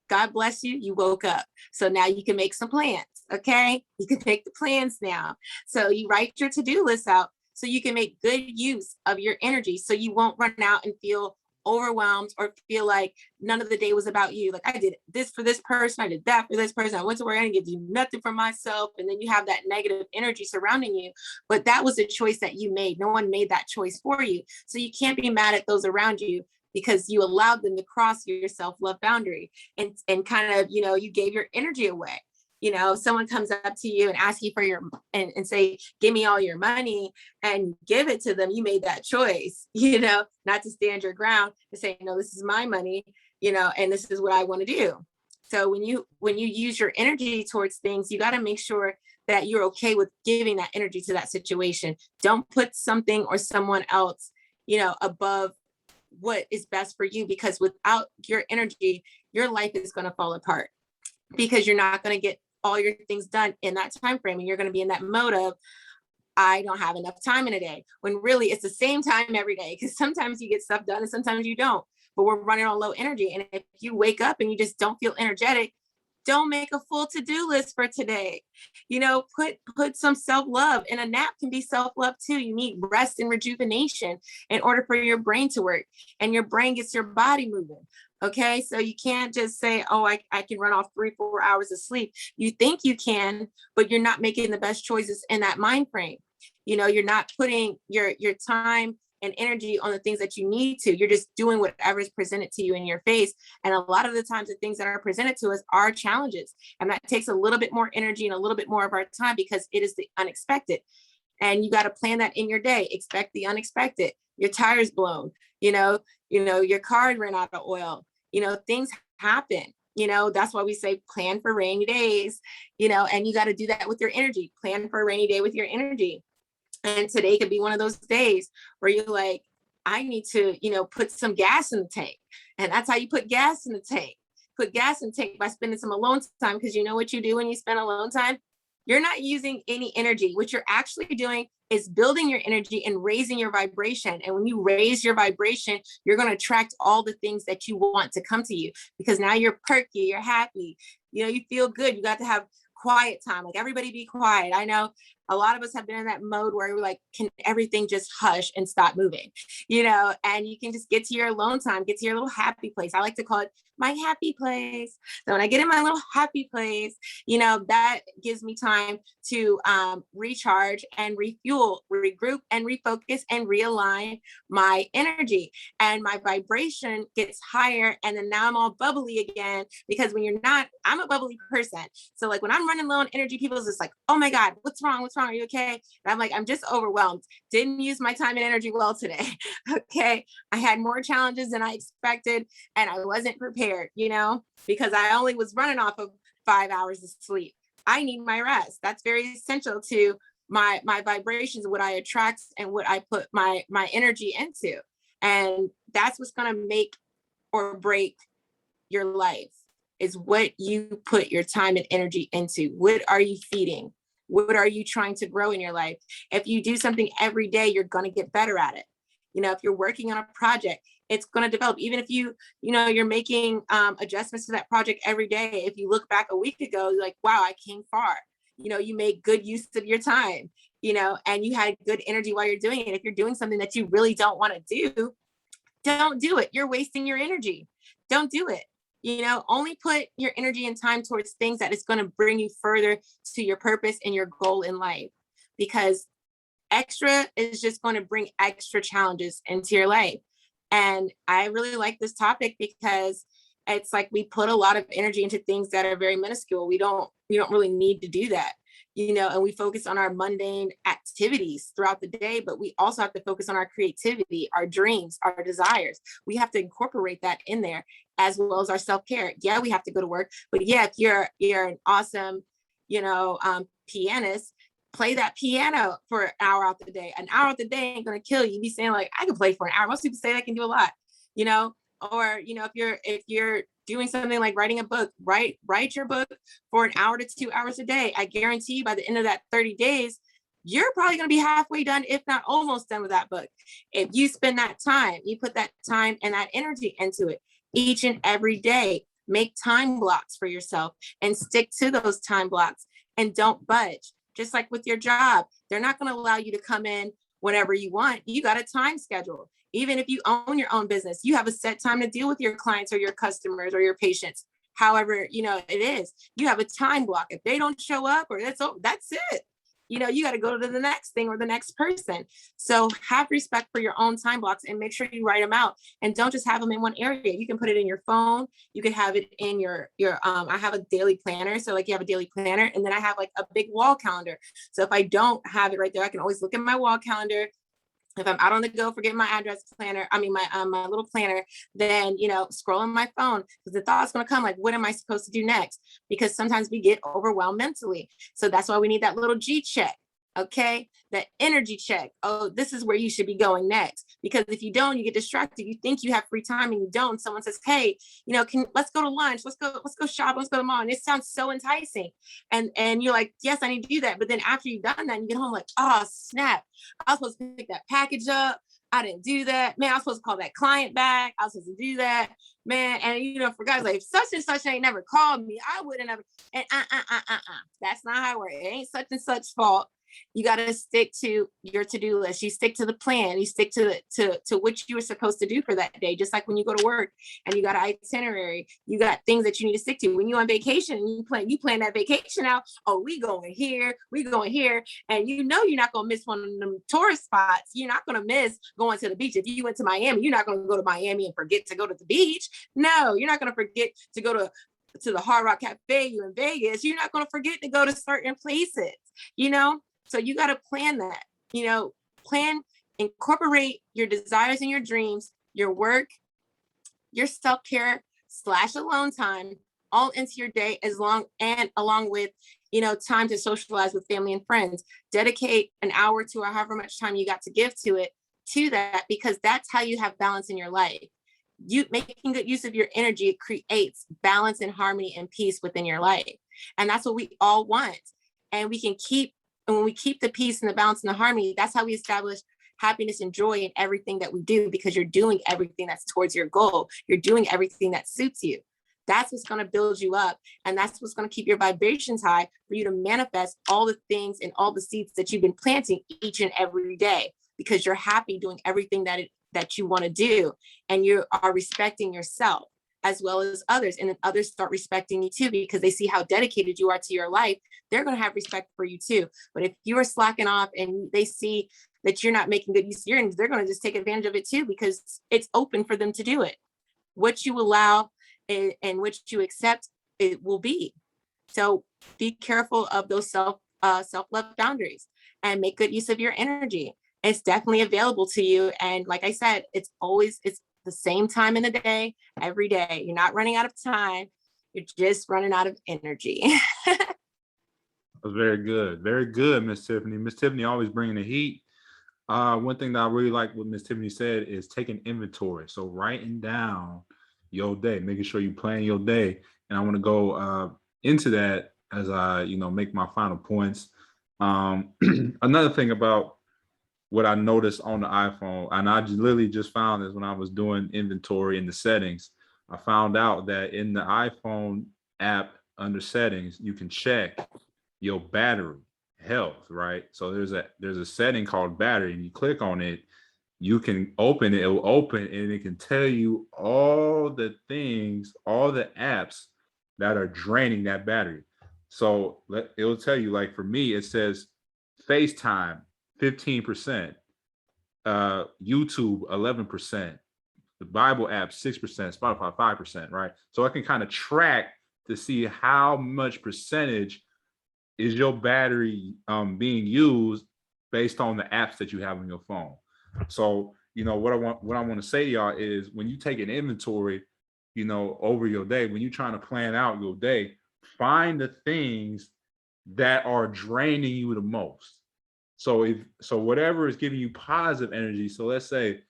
God bless you, you woke up. So now you can make some plans, okay? You can make the plans now. So you write your to-do list out so you can make good use of your energy, so you won't run out and feel overwhelmed or feel like none of the day was about you. Like, I did this for this person, I did that for this person, I went to work, I didn't get to do nothing for myself. And then you have that negative energy surrounding you. But that was a choice that you made. No one made that choice for you. So you can't be mad at those around you, because you allowed them to cross your self-love boundary and kind of, you gave your energy away. If someone comes up to you and asks you for and say, give me all your money, and give it to them, you made that choice, not to stand your ground and say, no, this is my money, and this is what I want to do. So when you use your energy towards things, you got to make sure that you're okay with giving that energy to that situation. Don't put something or someone else, above what is best for you, because without your energy, your life is going to fall apart, because you're not going to get all your things done in that time frame. And you're going to be in that mode of, I don't have enough time in a day, when really it's the same time every day, because sometimes you get stuff done and sometimes you don't. But we're running on low energy. And if you wake up and you just don't feel energetic, don't make a full to-do list for today. Put some self-love, and a nap can be self-love too. You need rest and rejuvenation in order for your brain to work, and your brain gets your body moving. Okay. So you can't just say, oh, I can run off 3-4 hours of sleep. You think you can, but you're not making the best choices in that mind frame. You're not putting your time and energy on the things that you need to. You're just doing whatever is presented to you in your face. And a lot of the times, the things that are presented to us are challenges. And that takes a little bit more energy and a little bit more of our time, because it is the unexpected. And you got to plan that in your day. Expect the unexpected. Your tire's blown, your car ran out of oil, things happen. That's why we say plan for rainy days, and you got to do that with your energy. Plan for a rainy day with your energy. And today could be one of those days where you're like, I need to, put some gas in the tank. And that's how you put gas in the tank. Put gas in the tank by spending some alone time, because you know what you do when you spend alone time? You're not using any energy. What you're actually doing is building your energy and raising your vibration. And when you raise your vibration, you're going to attract all the things that you want to come to you, because now you're perky, you're happy, you feel good. You got to have quiet time. Like, everybody be quiet. I know a lot of us have been in that mode where we're like, can everything just hush and stop moving, and you can just get to your alone time, get to your little happy place. I like to call it my happy place. So when I get in my little happy place, that gives me time to recharge and refuel, regroup and refocus and realign my energy, and my vibration gets higher. And then now I'm all bubbly again, because when you're not, I'm a bubbly person. So like when I'm running low on energy, people's just like, oh my God, what's wrong? What's wrong? Are you okay? And I'm like, I'm just overwhelmed. Didn't use my time and energy well today. Okay. I had more challenges than I expected, and I wasn't prepared, because I only was running off of 5 hours of sleep. I need my rest. That's very essential to my vibrations, what I attract and what I put my energy into. And that's what's going to make or break your life, is what you put your time and energy into. What are you feeding? What are you trying to grow in your life? If you do something every day, you're going to get better at it. If you're working on a project, it's going to develop. Even if you're making adjustments to that project every day. If you look back a week ago, you're like, wow, I came far. You made good use of your time, and you had good energy while you're doing it. If you're doing something that you really don't want to do, don't do it. You're wasting your energy. Don't do it. Only put your energy and time towards things that is going to bring you further to your purpose and your goal in life, because extra is just going to bring extra challenges into your life. And I really like this topic because It's like we put a lot of energy into things that are very minuscule. We don't really need to do that, and we focus on our mundane activities throughout the day, but we also have to focus on our creativity, our dreams, our desires. We have to incorporate that in there, as well as our self-care. Yeah, we have to go to work, but yeah, if you're an awesome, pianist, play that piano for an hour out the day. An hour out the day ain't gonna kill you. You be saying like, I can play for an hour. Most people say they can do a lot, you know, or if you're doing something like writing a book, write your book for an hour to 2 hours a day. I guarantee you by the end of that 30 days, you're probably going to be halfway done, if not almost done with that book. If you spend that time, you put that time and that energy into it each and every day. Make time blocks for yourself and stick to those time blocks and don't budge. Just like with your job, they're not going to allow you to come in whenever you want. You got a time schedule. Even if you own your own business, you have a set time to deal with your clients or your customers or your patients. However, it is. You have a time block. If they don't show up, or that's it. You got to go to the next thing or the next person. So have respect for your own time blocks and make sure you write them out, and don't just have them in one area. You can put it in your phone. You can have it in your I have a daily planner. So like you have a daily planner, and then I have like a big wall calendar. So if I don't have it right there, I can always look at my wall calendar. If I'm out on the go, forget my address planner, my little planner, then, scroll on my phone, because the thought's going to come like, what am I supposed to do next? Because sometimes we get overwhelmed mentally. So that's why we need that little G check. Okay. That energy check. Oh, this is where you should be going next. Because if you don't, you get distracted. You think you have free time and you don't. Someone says, hey, let's go to lunch. Let's go shop. Let's go to the mall. And it sounds so enticing. And you're like, yes, I need to do that. But then after you've done that, you get home like, oh, snap. I was supposed to pick that package up. I didn't do that. Man, I was supposed to call that client back. I was supposed to do that. Man, and for guys like, if such and such ain't never called me, I wouldn't have. And that's not how it works. It ain't such and such fault. You got to stick to your to-do list. You stick to the plan. You stick to what you were supposed to do for that day. Just like when you go to work and you got an itinerary, you got things that you need to stick to. When you're on vacation and you plan that vacation out. Oh, we going here, and you're not gonna miss one of them tourist spots. You're not gonna miss going to the beach. If you went to Miami, you're not gonna go to Miami and forget to go to the beach. No, you're not gonna forget to go to the Hard Rock Cafe. You in Vegas, you're not gonna forget to go to certain places. So you got to plan that, incorporate your desires and your dreams, your work, your self-care / alone time all into your day, along with, time to socialize with family and friends. Dedicate an hour to or however much time you got to give to that, because that's how you have balance in your life. You making good use of your energy, it creates balance and harmony and peace within your life. And that's what we all want. And when we keep the peace and the balance and the harmony, that's how we establish happiness and joy in everything that we do, because you're doing everything that's towards your goal. You're doing everything that suits you. That's what's going to build you up. And that's what's going to keep your vibrations high for you to manifest all the things and all the seeds that you've been planting each and every day, because you're happy doing everything that you want to do. And you are respecting yourself as well as others. And then others start respecting you too, because they see how dedicated you are to your life. They're going to have respect for you too. But if you are slacking off and they see that you're not making good use of your energy, they're going to just take advantage of it too, because it's open for them to do it. What you allow and what you accept, it will be. So be careful of those self-love boundaries and make good use of your energy. It's definitely available to you. And like I said, it's the same time in the day, every day. You're not running out of time. You're just running out of energy. That was very good. Very good, Miss Tiffany. Miss Tiffany always bringing the heat. One thing that I really like what Miss Tiffany said is taking inventory. So writing down your day, making sure you plan your day. And I want to go into that as I, make my final points. Another thing about what I noticed on the iPhone, and I literally just found this when I was doing inventory in the settings. I found out that in the iPhone app under settings, you can check your battery health, right? So there's a setting called battery, and you click on it, you can open it, it will open, and it can tell you all the things, all the apps that are draining that battery. So it will tell you, like for me, it says FaceTime 15%, YouTube 11%, the Bible app 6%, Spotify 5%, right? So I can kind of track to see how much percentage is your battery being used based on the apps that you have on your phone. So, what I want to say to y'all is when you take an inventory, over your day, when you're trying to plan out your day, find the things that are draining you the most. So whatever is giving you positive energy, so let's say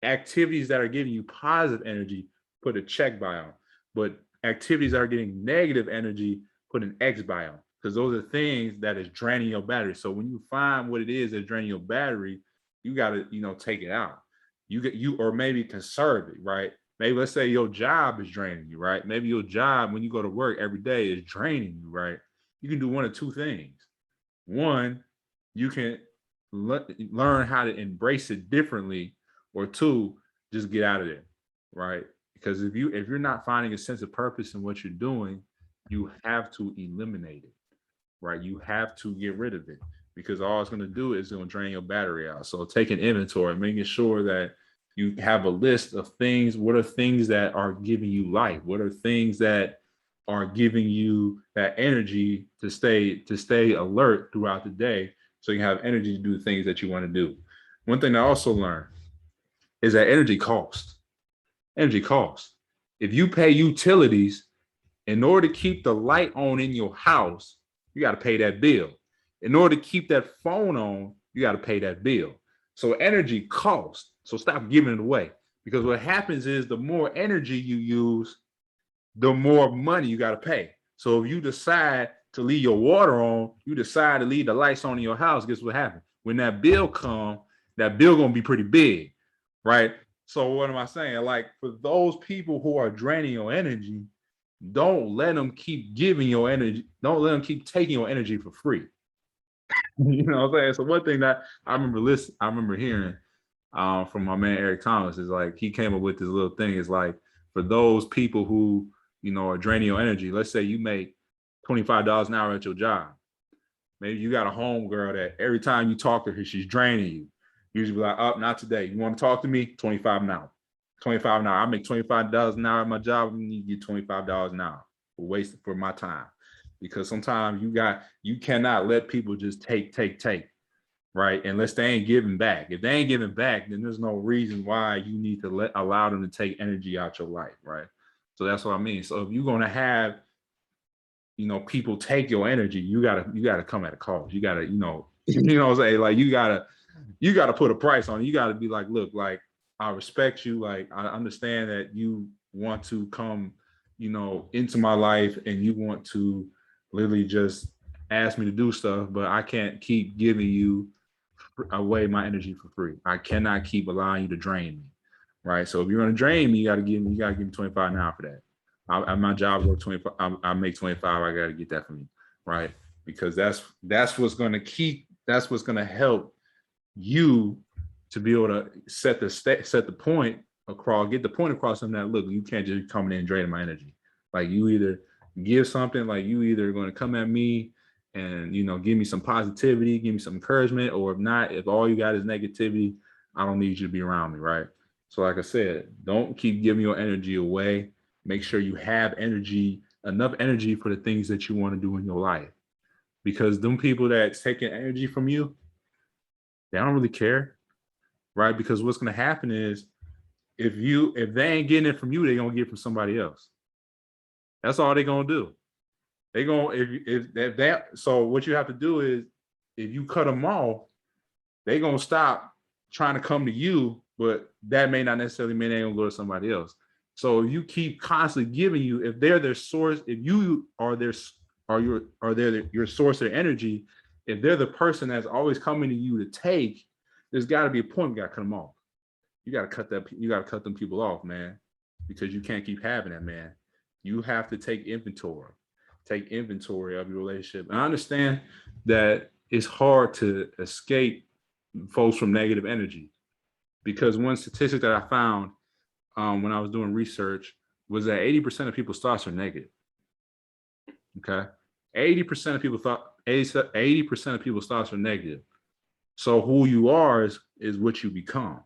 activities that are giving you positive energy, put a check by on. But activities that are getting negative energy, put an X by on. Because those are things that is draining your battery. So when you find what it is that's draining your battery, you got to, take it out. Or maybe conserve it, right? Maybe let's say your job is draining you, right? Maybe your job when you go to work every day is draining you, right? You can do one of two things. One, you can learn how to embrace it differently, or two, just get out of there, right? Because if you're not finding a sense of purpose in what you're doing, you have to eliminate it, right? You have to get rid of it, because all it's going to do is going to drain your battery out. So taking inventory, making sure that you have a list of things. What are things that are giving you life? What are things that are giving you that energy to stay alert throughout the day, so you have energy to do the things that you want to do? One thing I also learned is that energy costs. Energy costs. If you pay utilities, in order to keep the light on in your house, you got to pay that bill. In order to keep that phone on, you got to pay that bill. So energy costs. So stop giving it away, because what happens is the more energy you use, the more money you got to pay. So if you decide to leave your water on, you decide to leave the lights on in your house, guess what happens? When that bill comes, that bill going to be pretty big, right? So what am I saying? Like, for those people who are draining your energy, don't let them keep giving your energy. Don't let them keep taking your energy for free. You know what I'm saying? So one thing that I remember hearing from my man Eric Thomas is like, he came up with this little thing. It's like, for those people who, are draining your energy, let's say you make $25 an hour at your job. Maybe you got a home girl that every time you talk to her, she's draining you. Usually be like, oh, not today. You want to talk to me? 25 an hour. 25 an hour. I make $25 an hour at my job. I need you $25 an hour for my time. Because sometimes you cannot let people just take, right? Unless they ain't giving back. If they ain't giving back, then there's no reason why you need to allow them to take energy out your life, right? So that's what I mean. So if you're gonna have, people take your energy, you gotta come at a cost. You gotta, what I'm saying? Like, you gotta put a price on it. You gotta be like, look, like, I respect you. Like, I understand that you want to come, into my life, and you want to literally just ask me to do stuff, but I can't keep giving you away my energy for free. I cannot keep allowing you to drain me, right? So if you're going to drain me, you got to give me 25 an hour for that. My job work 25. I make 25. I got to get that from you, right? Because that's what's going to help you to be able to set the point across, get the point across, them that, look, you can't just come in and drain my energy. Like, you either give something, like, you either going to come at me and, give me some positivity, give me some encouragement, or if not, if all you got is negativity, I don't need you to be around me, right? So like I said, don't keep giving your energy away. Make sure you have enough energy for the things that you want to do in your life. Because them people that's taking energy from you, they don't really care, right? Because what's going to happen is, if they ain't getting it from you, they're going to get it from somebody else. That's all they're going to do. They going if that. So what you have to do is, if you cut them off, they gonna stop trying to come to you, but that may not necessarily mean they're gonna go to somebody else. So if you keep constantly giving you, if they're their source, if you are your source of energy, if they're the person that's always coming to you to take, there's got to be a point. You got to cut them off. You got to cut them people off, man, because you can't keep having that, man. You have to take inventory of your relationship. And I understand that it's hard to escape folks from negative energy, because one statistic that I found when I was doing research was that 80% of people's thoughts are negative. Okay. 80% of people's thoughts are negative. So who you are is what you become.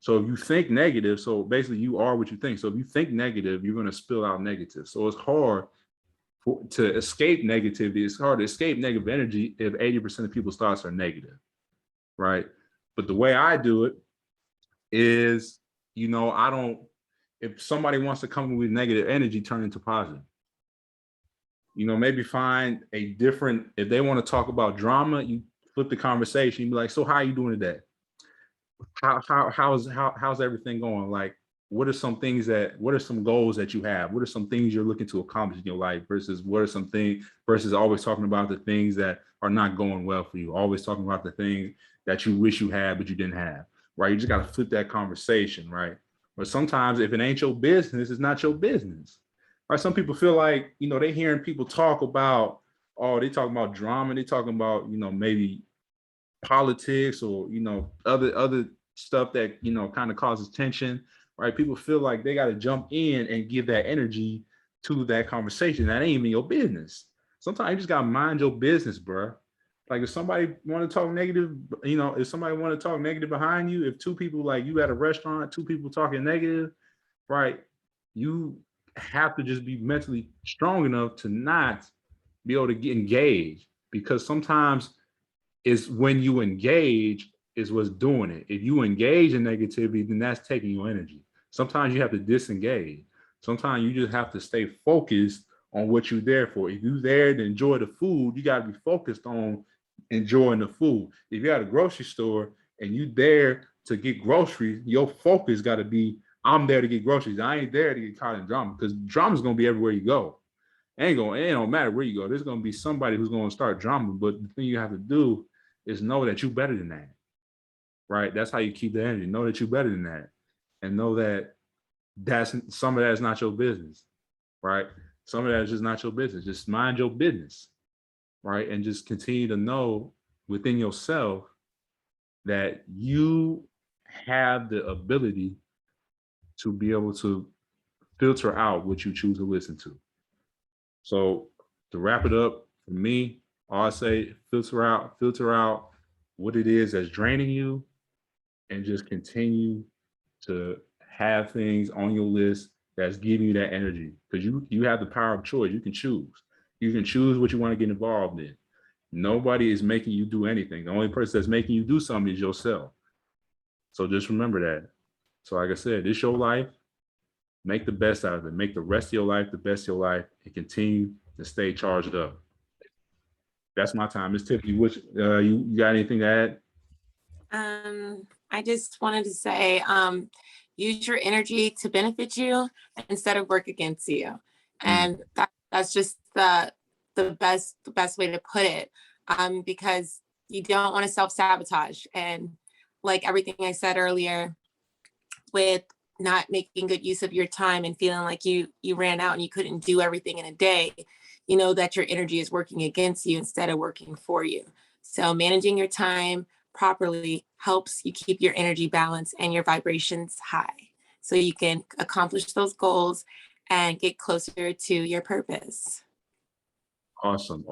So if you think negative, so basically you are what you think. So if you think negative, you're going to spill out negative. So it's hard to escape negativity. It's hard to escape negative energy if 80% of people's thoughts are negative, right? But the way I do it is, I don't, if somebody wants to come with negative energy, turn into positive. Maybe find a different, if they want to talk about drama, you flip the conversation, you be like, so how are you doing today? How's everything going? Like, what are some goals that you have? What are some things you're looking to accomplish in your life versus what are some things versus always talking about the things that are not going well for you, always talking about the things that you wish you had, but you didn't have, right? You just got to flip that conversation, right? But sometimes if it ain't your business, it's not your business, right? Some people feel like, they hearing people talk about, oh, they talking about drama. They talking about, maybe politics or other stuff that kind of causes tension, right? People feel like they got to jump in and give that energy to that conversation. That ain't even your business. Sometimes you just gotta mind your business, bro. Like if somebody want to talk negative, if somebody want to talk negative behind you, if two people, like you at a restaurant, two people talking negative, right? You have to just be mentally strong enough to not be able to get engaged, because sometimes it's when you engage is what's doing it. If you engage in negativity, then that's taking your energy. Sometimes you have to disengage. Sometimes you just have to stay focused on what you're there for. If you're there to enjoy the food, you got to be focused on enjoying the food. If you're at a grocery store and you there to get groceries, your focus got to be, I'm there to get groceries. I ain't there to get caught in drama, because drama is going to be everywhere you go. It don't matter where you go. There's going to be somebody who's going to start drama. But the thing you have to do is know that you're better than that, right? That's how you keep the energy. Know that you're better than that, and know that some of that is not your business, right? Some of that is just not your business. Just mind your business, right? And just continue to know within yourself that you have the ability to be able to filter out what you choose to listen to. So to wrap it up, for me, all I say, filter out what it is that's draining you, and just continue to have things on your list that's giving you that energy. Because you have the power of choice. You can choose. You can choose what you want to get involved in. Nobody is making you do anything. The only person that's making you do something is yourself. So just remember that. So like I said, it's your life. Make the best out of it. Make the rest of your life the best of your life, and continue to stay charged up. That's my time. Miss Tiffany, which you got anything to add? I just wanted to say, use your energy to benefit you instead of work against you. And that's just the best way to put it. Because you don't want to self-sabotage. And like everything I said earlier, with not making good use of your time and feeling like you ran out and you couldn't do everything in a day, you know that your energy is working against you instead of working for you. So managing your time properly helps you keep your energy balance and your vibrations high, so you can accomplish those goals and get closer to your purpose. Awesome.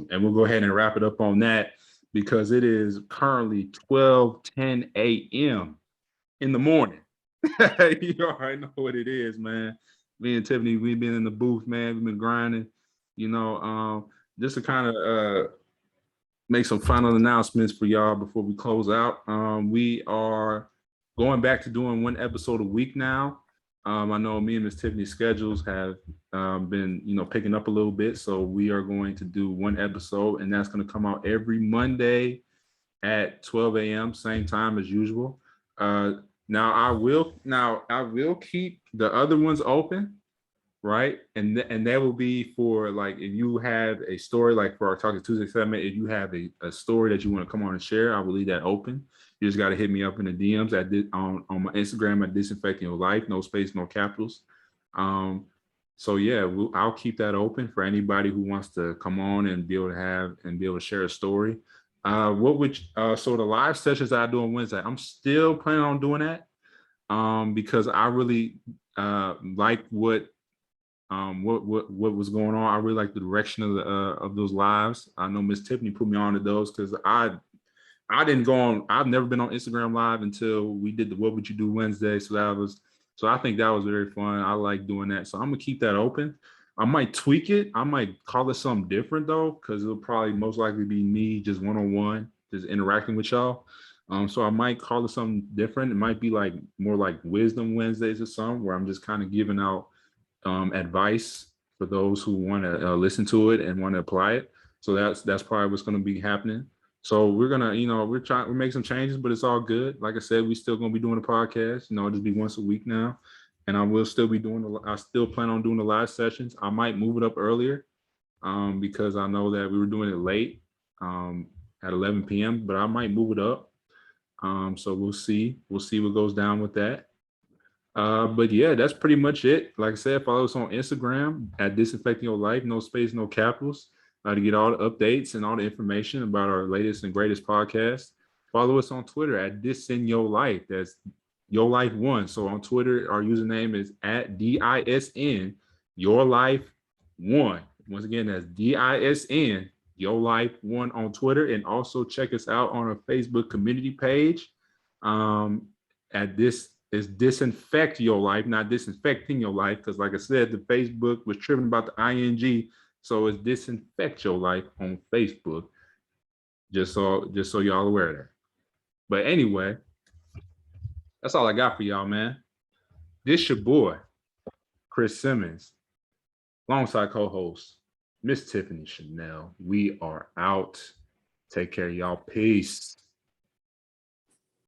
And we'll go ahead and wrap it up on that, because it is currently 12:10 a.m. in the morning. You already know what it is, man. Me and Tiffany, we've been in the booth, man. We've been grinding, just to kind of make some final announcements for y'all before we close out. We are going back to doing one episode a week now. I know me and Miss Tiffany's schedules have been, picking up a little bit. So we are going to do one episode, and that's going to come out every Monday at 12 a.m., same time as usual. Now I will keep the other ones open, right? And that will be for, like, if you have a story, like for our Talking Tuesday segment, if you have a story that you want to come on and share, I will leave that open. You just got to hit me up in the DMs on my Instagram at Disinfecting Your Life, no space, no capitals. So yeah, I'll keep that open for anybody who wants to come on and be able to share a story. So the live sessions that I do on Wednesday, I'm still planning on doing that, because I really like what was going on. I really like the direction of those lives. I know Miss Tiffany put me on to those because I didn't go on. I've never been on Instagram Live until we did the What Would You Do Wednesday. So I think that was very fun. I like doing that. So I'm gonna keep that open. I might tweak it. I might call it something different though, because it'll probably most likely be me just one-on-one, just interacting with y'all. So I might call it something different. It might be like more like Wisdom Wednesdays or something, where I'm just kind of giving out advice for those who want to listen to it and want to apply it. So that's probably what's going to be happening. So we're gonna, we're making some changes, but it's all good. Like I said, we still gonna be doing the podcast. It'll be once a week now, and I will still be doing. I still plan on doing the live sessions. I might move it up earlier, because I know that we were doing it late, at 11 p.m. But I might move it up. So we'll see. We'll see what goes down with that. But yeah, that's pretty much it. Like I said, follow us on Instagram at Disinfecting Your Life, no space, no capitals, to get all the updates and all the information about our latest and greatest podcast. Follow us on Twitter at Dis in Your Life. That's Your Life One. So on Twitter, our username is at DISN Your Life One. Once again, that's DISN Your Life One on Twitter, and also check us out on our Facebook community page. At this is Disinfect Your Life, not Disinfecting Your Life, because like I said, the Facebook was tripping about the ing, so it's Disinfect Your Life on Facebook. Just so y'all aware of that. But anyway, that's all I got for y'all, man. This your boy, Chris Simmons, alongside co-host Miss Tiffany Chanel. We are out. Take care, y'all. Peace.